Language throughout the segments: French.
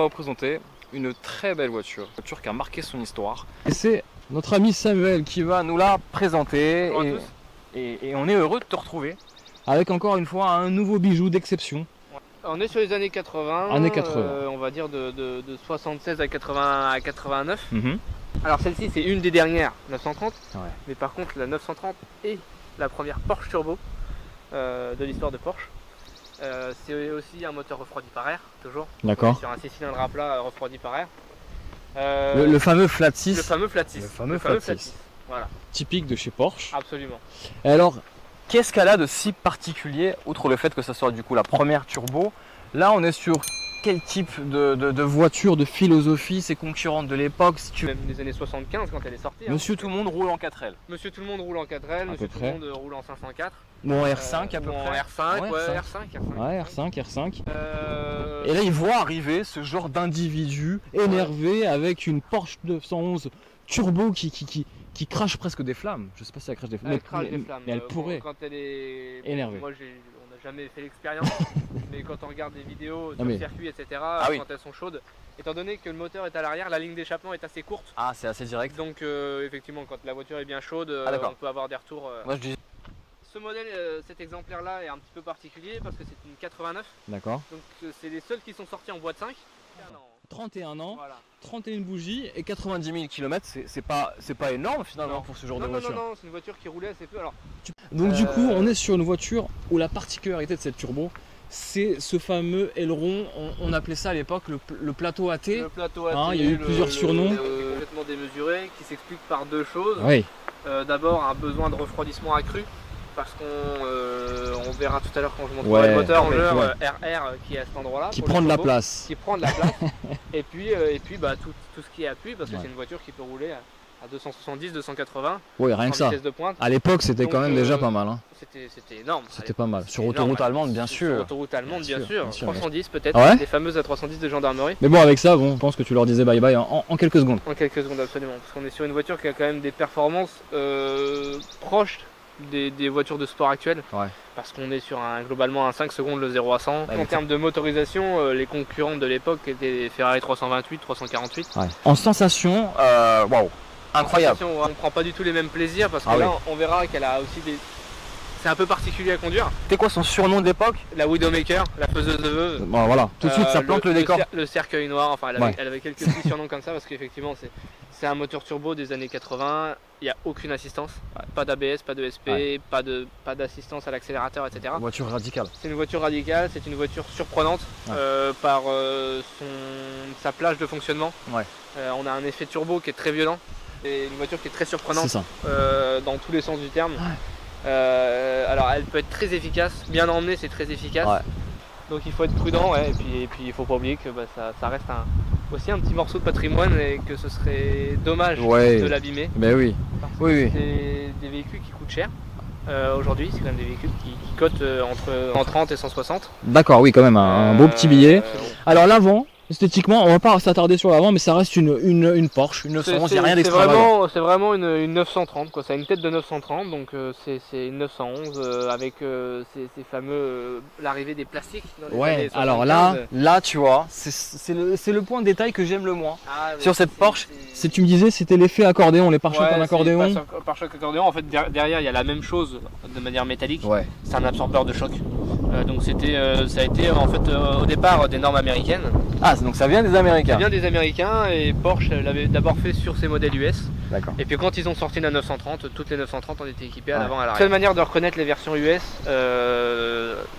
va vous présenter une très belle voiture qui a marqué son histoire. Et c'est notre ami Samuel qui va nous la présenter. Et on est heureux de te retrouver. Avec encore une fois un nouveau bijou d'exception. On est sur les années 80, on va dire de 76 à 89. Alors celle-ci c'est une des dernières 930, mais par contre la 930 est la première Porsche Turbo de l'histoire de Porsche. C'est aussi un moteur refroidi par air, toujours. D'accord. Sur un 6 cylindres à plat refroidi par air. Le fameux flat 6. Le fameux flat 6. Le fameux flat 6. Voilà. Typique de chez Porsche. Absolument. Et alors, qu'est-ce qu'elle a de si particulier, outre le fait que ça soit du coup la première turbo? là on est sur quel type de voiture, de philosophie, c'est concurrente de l'époque si tu... Même des années 75 quand elle est sortie. Monsieur tout le monde roule en 4L. Monsieur tout le monde roule en 4L, monsieur tout le monde roule en 504. Ou en R5 à peu près. En R5, ouais, R5. Et là il voit arriver ce genre d'individu énervé avec une Porsche 911 turbo qui crache presque des flammes. Je sais pas si elle crache des flammes. Elle crache des flammes. Mais elle pourrait. Quand elle est énervée. Moi on n'a jamais fait l'expérience, mais quand on regarde des vidéos sur le circuit, etc., quand elles sont chaudes, étant donné que le moteur est à l'arrière, la ligne d'échappement est assez courte. Ah, c'est assez direct. Donc effectivement, quand la voiture est bien chaude, on peut avoir des retours. Moi je dis... Ce modèle, cet exemplaire-là est un petit peu particulier parce que c'est une 89. D'accord. Donc c'est les seuls qui sont sortis en boîte 5. 31 ans, voilà. 31 bougies et 90 000 km, c'est pas énorme finalement pour ce genre de voiture. Non, c'est une voiture qui roulait assez peu. Alors, donc du coup, on est sur une voiture où la particularité de cette turbo, c'est ce fameux aileron, on appelait ça à l'époque le plateau AT. Le plateau AT, il y a eu plusieurs surnoms. Qui est complètement démesuré, qui s'explique par deux choses. Oui. D'abord, un besoin de refroidissement accru. Parce qu'on verra tout à l'heure quand je montrerai le moteur RR qui est à cet endroit-là. Qui prend de la place. Qui prend de la place. et puis tout ce qui est appui, parce que c'est une voiture qui peut rouler à 270, 280. Oui, rien que ça. De pointe. À l'époque, c'était quand même déjà pas mal. Hein. C'était énorme. C'était pas mal. Sur autoroute allemande, bien sûr. Sur autoroute allemande, bien sûr. 310 peut-être. Ah ouais, les fameuses A310 de gendarmerie. Mais bon, avec ça, je pense que tu leur disais bye bye en quelques secondes. En quelques secondes, absolument. Parce qu'on est sur une voiture qui a quand même des performances proches des voitures de sport actuelles, parce qu'on est sur globalement un 5 secondes le 0 à 100. En termes de motorisation, les concurrentes de l'époque étaient les Ferrari 328, 348. En sensation, waouh, incroyable. On ne prend pas du tout les mêmes plaisirs parce que là on verra qu'elle a aussi des... C'est un peu particulier à conduire. C'était quoi son surnom de l'époque? La Widowmaker, la faiseuse de veuve. Bon, voilà, tout de suite ça plante le décor. Le cercueil noir, enfin elle avait quelques petits surnoms comme ça parce qu'effectivement c'est un moteur turbo des années 80, il n'y a aucune assistance, pas d'ABS, pas de SP, pas d'assistance à l'accélérateur, etc. Une voiture radicale. C'est une voiture radicale, c'est une voiture surprenante par sa plage de fonctionnement. On a un effet turbo qui est très violent et une voiture qui est très surprenante dans tous les sens du terme. Alors elle peut être très efficace, bien emmenée c'est très efficace. Donc il faut être prudent et puis il faut pas oublier que ça reste aussi un petit morceau de patrimoine et que ce serait dommage de l'abîmer. Mais oui. C'est des véhicules qui coûtent cher. Aujourd'hui c'est quand même des véhicules qui cotent entre 30 et 160. D'accord, oui, quand même un beau petit billet. Alors l'avant, esthétiquement, on va pas s'attarder sur l'avant, mais ça reste une Porsche, une 911, il n'y a rien d'extravagant. C'est vraiment une 930, quoi. Ça a une tête de 930, donc c'est une 911 avec ces fameux l'arrivée des plastiques. Dans les années 75. Alors là tu vois, c'est le point de détail que j'aime le moins sur cette Porsche. Tu me disais, c'était l'effet accordéon, les pare-chocs en accordéon. Pare-choc accordéon, en fait derrière il y a la même chose de manière métallique. C'est un absorbeur de choc. Donc ça a été en fait au départ des normes américaines. Ah, donc ça vient des Américains. Ça vient des Américains et Porsche l'avait d'abord fait sur ses modèles US. D'accord. Et puis quand ils ont sorti la 930, toutes les 930 ont été équipées à l'avant et à l'arrière. La seule manière de reconnaître les versions US,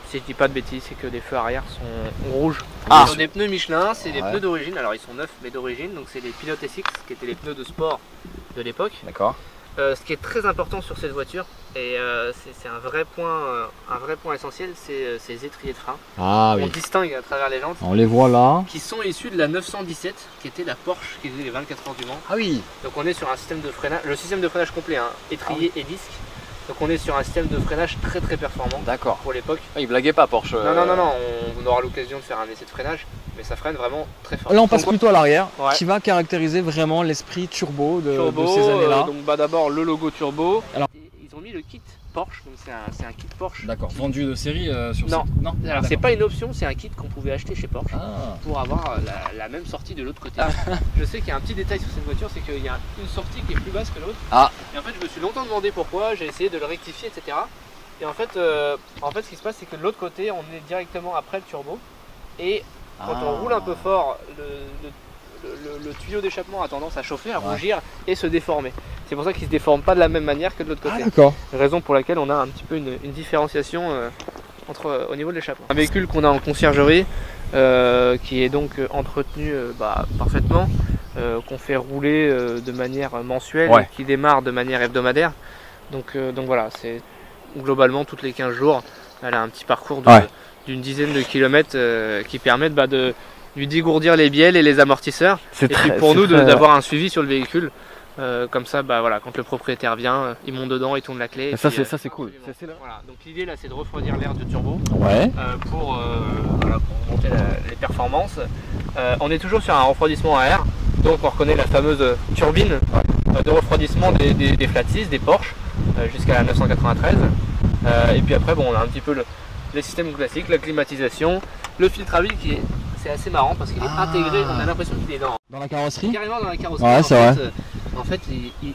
si je dis pas de bêtises, c'est que les feux arrière sont rouges. Ce sont des pneus Michelin, c'est des pneus d'origine, alors ils sont neufs mais d'origine, donc c'est les Pilot SX qui étaient les pneus de sport de l'époque. D'accord. Ce qui est très important sur cette voiture, et c'est un vrai point essentiel, c'est ces étriers de frein. On distingue à travers les jantes. On les voit là. Qui sont issus de la 917, qui était la Porsche qui faisait les 24 heures du Mans. Ah oui. Donc on est sur un système de freinage, le système de freinage complet, étrier et disque. Donc on est sur un système de freinage très performant. D'accord. Pour l'époque. Il blaguait pas Porsche. Non, on aura l'occasion de faire un essai de freinage, mais ça freine vraiment très fort. Là on passe plutôt à l'arrière, qui va caractériser vraiment l'esprit turbo de ces années-là. Donc d'abord le logo turbo. Alors, ils ont mis le kit Porsche, donc c'est un kit Porsche. D'accord, vendu de série sur Non, site. Non. Alors c'est pas une option, c'est un kit qu'on pouvait acheter chez Porsche Ah. pour avoir la même sortie de l'autre côté. Je sais qu'il y a un petit détail sur cette voiture, c'est qu'il y a une sortie qui est plus basse que l'autre. Et en fait je me suis longtemps demandé pourquoi, j'ai essayé de le rectifier, etc. Et en fait ce qui se passe, c'est que de l'autre côté on est directement après le turbo. Et quand on roule un peu fort, le tuyau d'échappement a tendance à chauffer, à rougir et se déformer. C'est pour ça qu'il ne se déforme pas de la même manière que de l'autre côté. D'accord. Raison pour laquelle on a un petit peu une différenciation au niveau de l'échappement. Un véhicule qu'on a en conciergerie qui est donc entretenu parfaitement, qu'on fait rouler de manière mensuelle et qui démarre de manière hebdomadaire. Donc voilà, c'est globalement toutes les 15 jours, elle a un petit parcours d'une dizaine de kilomètres qui permettent de lui dégourdir les bielles et les amortisseurs. Et puis pour nous d'avoir un suivi sur le véhicule. Comme ça, quand le propriétaire vient, il monte dedans, il tourne la clé. Ça c'est cool. Voilà. Donc l'idée là, c'est de refroidir l'air du turbo pour monter les performances. On est toujours sur un refroidissement à air, donc on reconnaît la fameuse turbine de refroidissement des Flat 6, des Porsche, jusqu'à la 993. Et puis après, on a un petit peu les systèmes classiques, la climatisation, le filtre à huile qui est... C'est assez marrant parce qu'il est intégré, on a l'impression qu'il est dans la carrosserie. Carrément dans la carrosserie. Ouais, c'est vrai. En fait,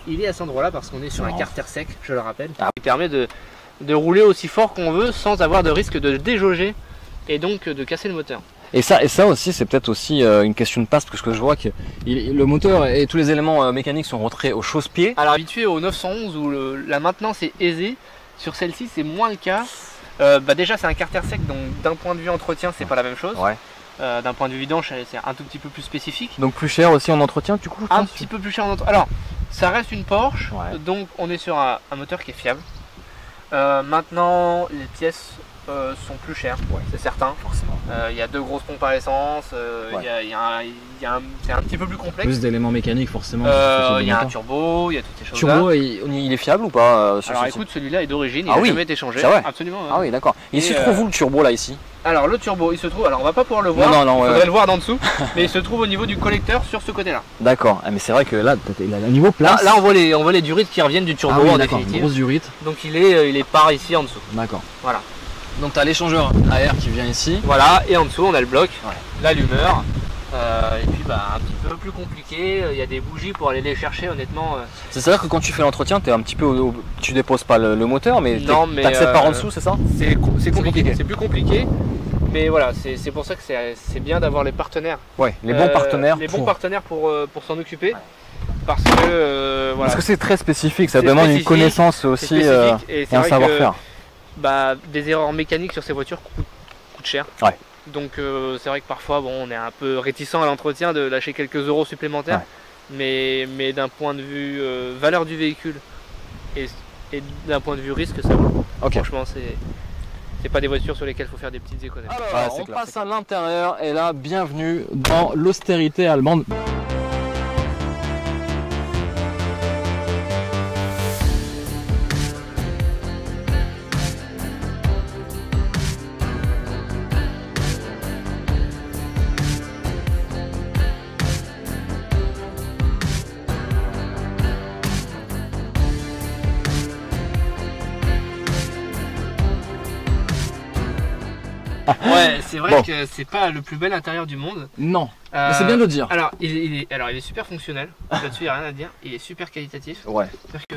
il est à cet endroit-là parce qu'on est sur un carter sec, je le rappelle. Il permet de rouler aussi fort qu'on veut sans avoir de risque de déjauger et donc de casser le moteur. Et ça aussi, c'est peut-être aussi une question de passe parce que je vois que le moteur et tous les éléments mécaniques sont rentrés au chausse-pied. Alors habitué au 911 où la maintenance est aisée, sur celle-ci c'est moins le cas. Déjà c'est un carter sec, donc d'un point de vue entretien c'est pas la même chose. D'un point de vue vidange, c'est un tout petit peu plus spécifique. Donc plus cher aussi en entretien du coup Un petit peu plus cher en entretien. Alors, ça reste une Porsche, donc on est sur un moteur qui est fiable. Maintenant, les pièces sont plus chères, c'est certain. Forcément. Il y a deux grosses pompes à essence, c'est un petit peu plus complexe. Plus d'éléments mécaniques forcément. Il y a un turbo, il y a toutes ces choses-là. Turbo, il est fiable ou pas Alors écoute, celui-là est d'origine, il n'a jamais été changé. Absolument. Ah oui, d'accord. Il se trouve où le turbo là ici? Alors le turbo, il se trouve, alors on va pas pouvoir le voir, il faudrait le voir d'en dessous, mais il se trouve au niveau du collecteur sur ce côté-là. D'accord, mais c'est vrai que là, il a un niveau place. Là on voit les durites qui reviennent du turbo en définitive. Grosse durite. Donc il est par ici en dessous. D'accord. Voilà. Donc tu as l'échangeur à air qui vient ici. Voilà, et en dessous on a le bloc, l'allumeur. Et puis un petit peu plus compliqué, il y a des bougies pour aller les chercher honnêtement. C'est-à-dire que quand tu fais l'entretien, tu es un petit peu tu déposes pas le moteur, mais tu accèdes par en dessous, c'est ça? C'est compliqué, c'est plus compliqué. Mais voilà, c'est pour ça que c'est bien d'avoir les partenaires. Les bons partenaires. Les bons partenaires pour s'en occuper. Parce que Parce que c'est très spécifique, ça demande une connaissance aussi et un savoir-faire. Des erreurs mécaniques sur ces voitures coûtent cher. Donc c'est vrai que parfois on est un peu réticent à l'entretien de lâcher quelques euros supplémentaires. Mais d'un point de vue valeur du véhicule et d'un point de vue risque, ça vaut. Franchement, c'est pas des voitures sur lesquelles il faut faire des petites économies. Alors, on passe à l'intérieur et là, bienvenue dans l'austérité allemande. Ouais, c'est vrai que c'est pas le plus bel intérieur du monde. Non, mais c'est bien de le dire. Alors, il est super fonctionnel, là-dessus il n'y a rien à dire. Il est super qualitatif. C'est-à-dire que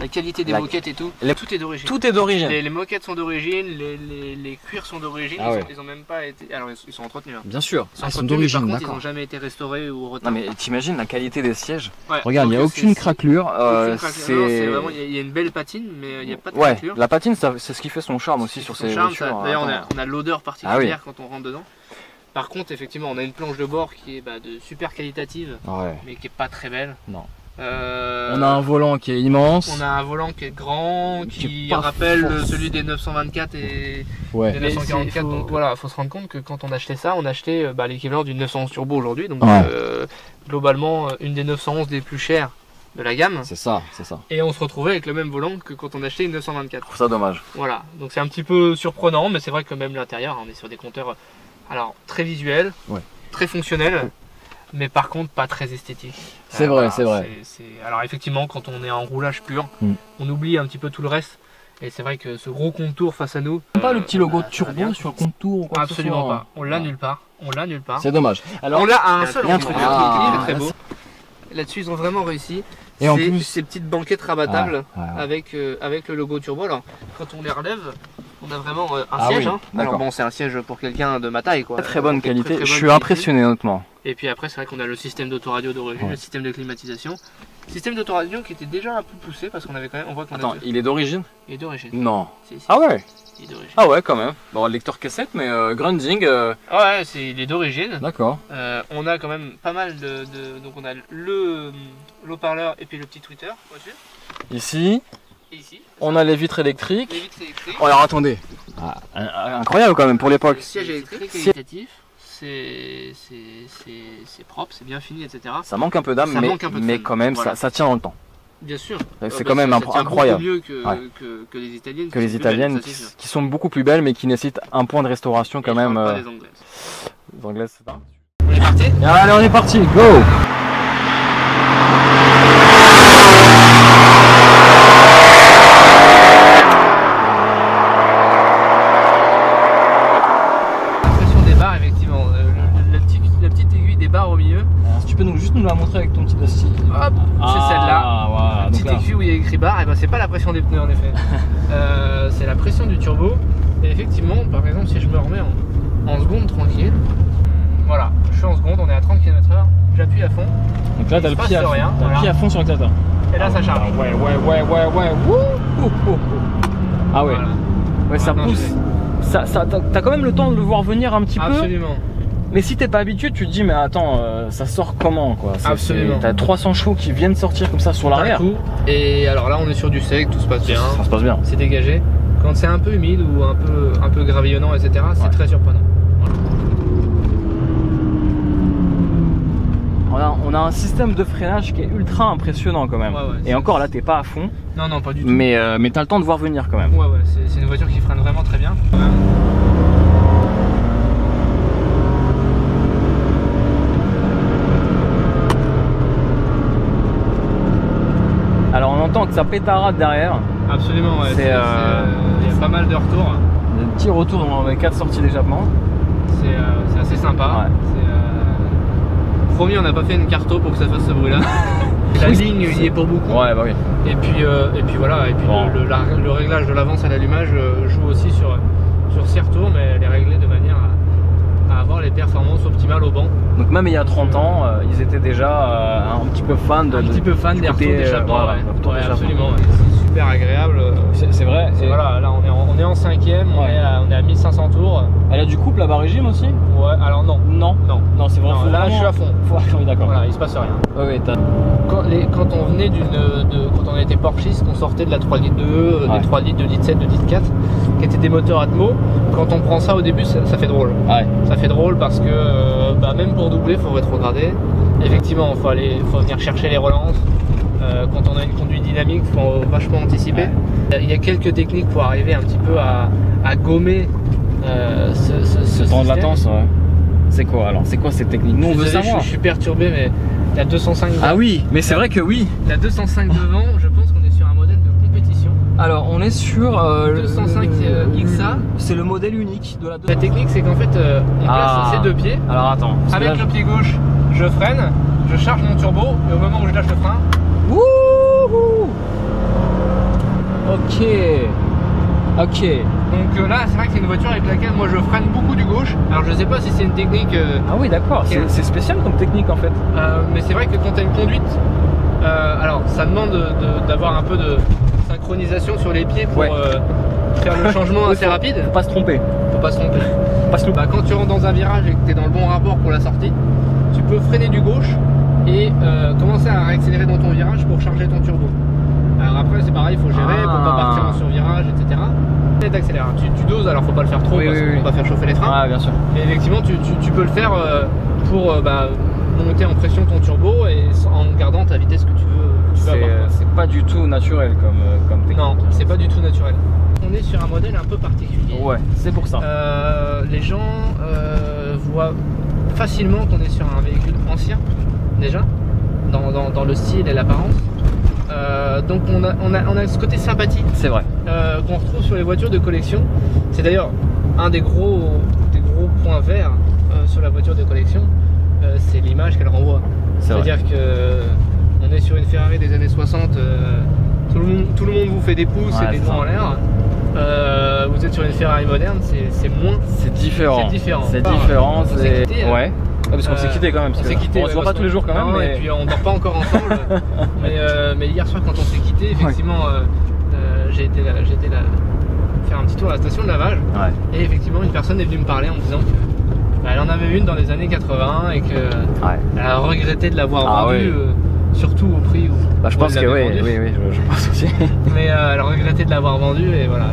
la qualité des moquettes et tout, tout est d'origine. Tout est d'origine. Les moquettes sont d'origine, les cuirs sont d'origine. Ils ont même pas été. Alors, ils sont entretenus. Bien sûr, ils sont d'origine. Par contre, ils n'ont jamais été restaurés ou retards. Non, mais t'imagines la qualité des sièges. Regarde, il n'y a aucune craquelure. Il y a une belle patine, mais il n'y a pas de craquelure. La patine, c'est ce qui fait son charme aussi sur ces voitures. D'ailleurs, on a l'odeur particulière quand on rentre dedans. Par contre, effectivement, on a une planche de bord qui est de super qualitative, mais qui est pas très belle. Non. On a un volant qui est immense. On a un volant qui est grand, qui rappelle celui des 924 et des 944. Donc voilà, il faut se rendre compte que quand on achetait ça, on achetait l'équivalent d'une 911 Turbo aujourd'hui. Donc globalement, une des 911 les plus chères de la gamme. C'est ça. Et on se retrouvait avec le même volant que quand on achetait une 924. Je trouve ça dommage. Voilà, donc c'est un petit peu surprenant, mais c'est vrai que même l'intérieur, on est sur des compteurs très visuels, très fonctionnels, mais par contre pas très esthétiques. C'est vrai. Alors effectivement, quand on est en roulage pur, on oublie un petit peu tout le reste. Et c'est vrai que ce gros contour face à nous. Pas le petit logo de turbo sur le contour ou quoi. Absolument pas. On l'a nulle part. On l'a nulle part. C'est dommage. Alors, on l'a à un seul endroit. Il est très beau. Là-dessus, ils ont vraiment réussi. Et en plus, ces petites banquettes rabattables avec le logo turbo. Alors, quand on les relève, on a vraiment un siège. Oui, hein. Alors bon, c'est un siège pour quelqu'un de ma taille, quoi. Très bonne qualité. Je suis impressionné honnêtement. Et puis après, c'est vrai qu'on a le système d'autoradio d'origine, le système de climatisation. Système d'autoradio qui était déjà un peu poussé parce qu'on avait quand même. On voit qu'on Attends, il est d'origine? Il est d'origine. Non. Si. Ah ouais. Il est d'origine. Ah ouais, quand même. Bon, lecteur cassette, mais Grundig. Ouais, il est d'origine. D'accord. On a quand même pas mal donc on a le haut-parleur et puis le petit tweeter au-dessus. Ici. Et ici. On a les vitres électriques. Les vitres électriques. Oh, alors attendez. Incroyable quand même pour l'époque. Le siège électrique qualitatif. C'est propre, c'est bien fini, etc. Ça manque un peu d'âme, mais quand même, voilà. ça tient dans le temps. Bien sûr. C'est quand même incroyable. Mieux que les italiennes. Que les italiennes qui sont beaucoup plus belles, mais qui nécessitent un point de restauration quand même. Pas des anglaises. Les anglaises, c'est ça. On est parti? Allez, on est parti, go! Juste nous la montrer avec ton petit plastique. Hop, c'est celle-là. Voilà, petite aiguille où il y a écrit barre, et ben c'est pas la pression des pneus en effet. C'est la pression du turbo. Et effectivement, par exemple, si je me remets en seconde tranquille, voilà, je suis en seconde, on est à 30 km/h, j'appuie à fond. Donc là, t'as le pied à fond sur le clatin. Et là, ça charge. Ouais. Ah ouais. Voilà. Ouais, ça pousse. T'as quand même le temps de le voir venir un petit peu. Absolument. Mais si t'es pas habitué, tu te dis mais attends, ça sort comment quoi? Absolument. T'as 300 chevaux qui viennent sortir comme ça sur l'arrière. Et alors là on est sur du sec, tout se passe bien. Ça se passe bien. C'est dégagé. Quand c'est un peu humide ou un peu gravillonnant, etc., c'est très surprenant. Voilà. On a un système de freinage qui est ultra impressionnant quand même. Et encore là t'es pas à fond. Non, pas du tout. Mais t'as le temps de voir venir quand même. Ouais, c'est une voiture qui freine vraiment très bien. Alors on entend que ça pétarade derrière. Absolument, ouais. Il y a pas mal de retours. Des petits retours dans les 4 sorties d'échappement. C'est assez sympa. Promis, on n'a pas fait une carto pour que ça fasse ce bruit là. La ligne y est pour beaucoup. Ouais, bah oui. Et puis voilà, et puis bon. le réglage de l'avance à l'allumage joue aussi sur ces retours, mais elle est réglée de manière à avoir les performances optimales au banc. Donc même il y a 30 ans, ils étaient déjà un petit peu fans des retours d'échappement. Absolument. C'est super agréable. C'est vrai. Voilà, là on est en 5ème, on est à 1500 tours. Elle a du couple à bas régime aussi? Ouais, alors non, c'est vrai. Là je suis à fond. Oui, d'accord. Voilà, il se passe rien. Ouais, quand on venait quand on était porchiste, qu'on sortait de la 3 litres 2, des 3 litres, de litre 7, de litre 4, qui étaient des moteurs Atmo, quand on prend ça au début, ça fait drôle. Ouais. Ça fait drôle parce que même pour doubler, il faut rétrograder. Effectivement, il faut venir chercher les relances. Quand on a une conduite dynamique, il faut vachement anticiper. Il y a quelques techniques pour arriver un petit peu à gommer ce temps de latence. Ouais. C'est quoi alors? C'est quoi cette technique? Nous on veut savoir. Je suis perturbé, mais la 205 devant. Ah oui, mais c'est vrai que oui. La 205 devant, je pense qu'on est sur un modèle de compétition. Alors on est sur 205 XA. C'est le modèle unique de la 205. La technique c'est qu'en fait on place ses deux pieds. Alors attends. Avec le pied gauche, je freine, je charge mon turbo et au moment où je lâche le frein. Wouhou. Ok. Donc là c'est vrai que c'est une voiture avec laquelle moi je freine beaucoup du gauche. Alors je sais pas si c'est une technique. Ah oui d'accord, c'est spécial comme technique en fait. Mais c'est vrai que quand tu as une conduite, alors ça demande d'avoir un peu de synchronisation sur les pieds pour faire le changement assez rapide. Faut pas se tromper. Quand tu rentres dans un virage et que tu es dans le bon rapport pour la sortie, tu peux freiner du gauche et commencer à accélérer dans ton virage pour charger ton turbo. Alors après c'est pareil, il faut gérer pour pas partir en survirage, etc. Et t'accélères, tu doses, alors faut pas le faire trop parce qu'on va faire chauffer les freins. Bien sûr. Mais effectivement tu peux le faire pour monter en pression ton turbo et en gardant ta vitesse que tu veux avoir. C'est pas du tout naturel comme technique. Non, c'est pas du tout naturel. On est sur un modèle un peu particulier. Ouais, c'est pour ça. Les gens voient facilement qu'on est sur un véhicule ancien déjà, dans le style et l'apparence. Donc on a ce côté sympathique. C'est vrai. Qu'on retrouve sur les voitures de collection. C'est d'ailleurs un des gros points verts sur la voiture de collection, c'est l'image qu'elle renvoie. C'est-à-dire que on est sur une Ferrari des années 60, tout le monde vous fait des pouces et des doigts en l'air. Vous êtes sur une Ferrari moderne, c'est moins. C'est différent. C'est différent. Ouais. Parce qu'on s'est quitté quand même. On se voit pas tous les jours quand même. Et puis on dort pas encore ensemble. mais hier soir quand on s'est quitté, effectivement, j'ai été faire un petit tour à la station de lavage. Ouais. Et effectivement, une personne est venue me parler en me disant que elle en avait une dans les années 80 et qu'elle a regretté de l'avoir vendue. Surtout au prix où je pense que je pense aussi. Mais elle a regretté de l'avoir vendu et voilà.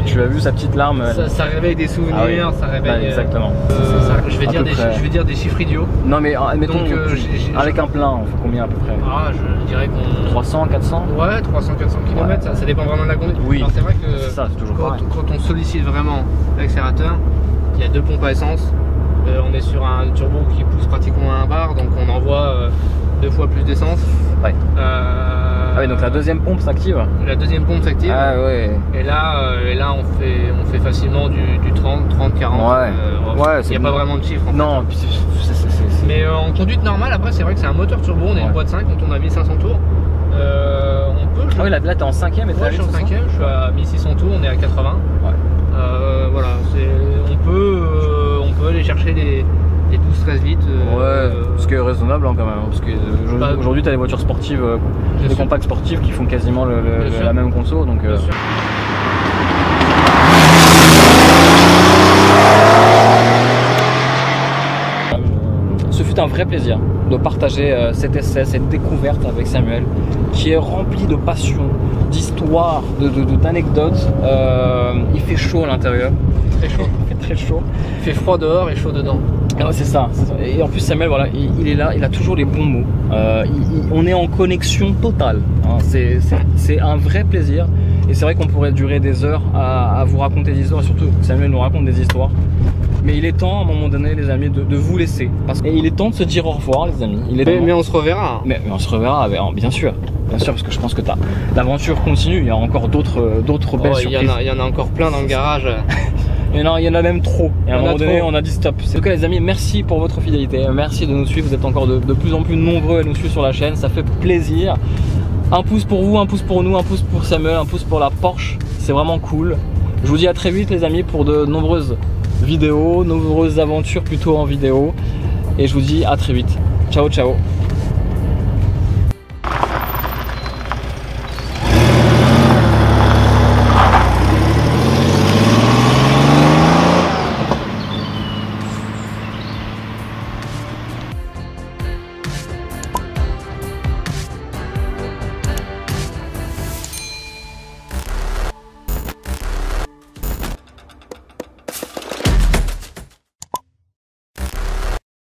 Tu as vu sa petite larme. Ça réveille des souvenirs, ça réveille. Exactement. Je vais dire des chiffres idiots. Non mais admettons avec un plein, on fait combien à peu près? Je dirais qu'on 300, 400. Ouais, 300-400 km, ça dépend vraiment de la conduite. Oui. C'est vrai que quand on sollicite vraiment l'accélérateur, il y a 2 pompes à essence. On est sur un turbo qui pousse pratiquement à 1 bar, donc on envoie 2 fois plus d'essence. Ouais. Donc la deuxième pompe s'active. La deuxième pompe s'active. Ah ouais. Et là on fait facilement du 30, 40. Ouais. Il n'y a pas vraiment de chiffre. Non. Mais en conduite normale, après c'est vrai que c'est un moteur turbo. On est une boîte 5 quand on a 1500 tours. On peut. Ah oui, là t'es en 5ème et toi je suis en 5ème. Je suis à 1600 tours. On est à 80. Ouais. Voilà. On peut aller chercher des 12-13 litres. Ce qui est raisonnable quand même. Parce qu'aujourd'hui, tu as des voitures sportives, des compacts sportives qui font quasiment la même conso. Donc, ce fut un vrai plaisir de partager cet essai, cette découverte avec Samuel, qui est rempli de passion, d'histoires, d'anecdotes. Il fait chaud à l'intérieur. Très chaud. Il fait très chaud. Il fait froid dehors et chaud dedans. C'est ça. Et en plus Samuel, voilà, il est là, il a toujours les bons mots. On est en connexion totale. Hein. C'est un vrai plaisir. Et c'est vrai qu'on pourrait durer des heures à vous raconter des histoires. Et surtout, Samuel nous raconte des histoires. Mais il est temps, à un moment donné, les amis, de vous laisser. Et il est temps de se dire au revoir, les amis. Mais on se reverra. Mais on se reverra, bien sûr. Bien sûr, parce que je pense que l'aventure continue. Il y a encore d'autres belles surprises. Il y en a encore plein dans le garage. Il y en a même trop. Et à un moment donné, on a dit stop. En tout cas, les amis, merci pour votre fidélité. Merci de nous suivre. Vous êtes encore de plus en plus nombreux à nous suivre sur la chaîne. Ça fait plaisir. Un pouce pour vous, un pouce pour nous, un pouce pour Samuel, un pouce pour la Porsche. C'est vraiment cool. Je vous dis à très vite, les amis, pour de nombreuses vidéos, nombreuses aventures plutôt en vidéo. Et je vous dis à très vite. Ciao, ciao.